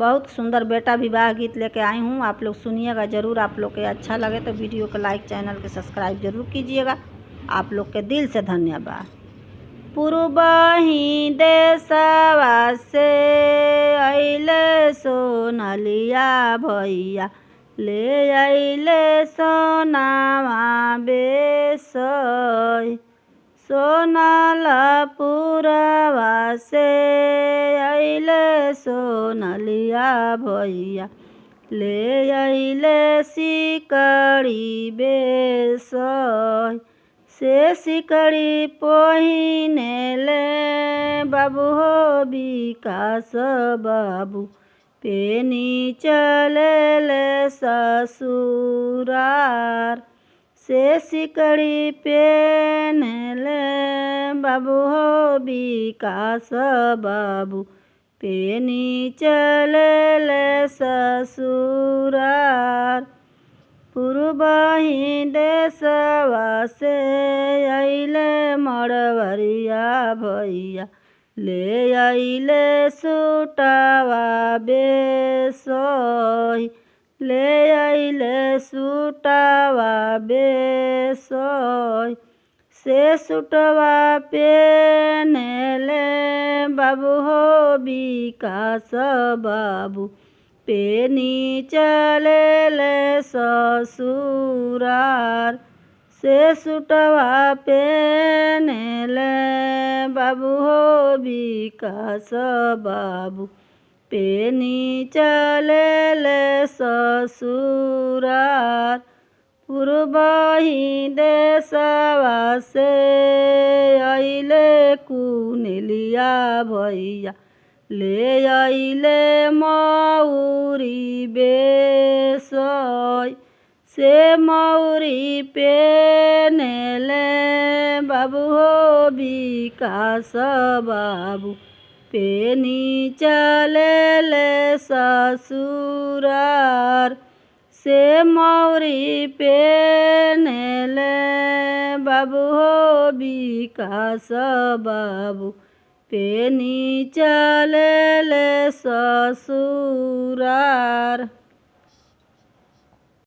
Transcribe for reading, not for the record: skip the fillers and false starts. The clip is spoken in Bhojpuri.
बहुत सुंदर बेटा विवाह गीत लेके आई हूँ। आप लोग सुनिएगा ज़रूर। आप लोग के अच्छा लगे तो वीडियो को लाइक, चैनल के सब्सक्राइब ज़रूर कीजिएगा। आप लोग के दिल से धन्यवाद। पूर्वही देशवा से अइले सोनलिया भैया, ले अइले सोनावा बेसई। सोनलपुरवा से अइले सोनलिया भैया, ले अइले सिकड़ी बेसई। से सिकड़ी पहिनेले बाबू हो विकास बाबू, पेनी चलेले ससुरार। से सिकड़ी पेनेले बाबू हो विकास बाबू, पेनी चलेले ससुरार। पूर्वही देशवा से अइले मड़वरिया भैया, ले अइले सूटवा बेसई। ले अइले सूटवा बेसई। से सूटवा पेनेले बाबू हो विकास बाबू, पेनी चलेले ससुरार। से सूटवा पेनेले बाबू हो विकास बाबू, पेनी चलेले ससुरार। पूर्वही देशवा से अइले कुनेलिया भैया, ले अइले मौरी बेसई। से मौरी पेनेले बाबू हो विकास बाबू, पेनी चलेले ससुरार। से मौरी पेनेले बाबू हो विकास बाबू, पेनी चलेले ससुरार।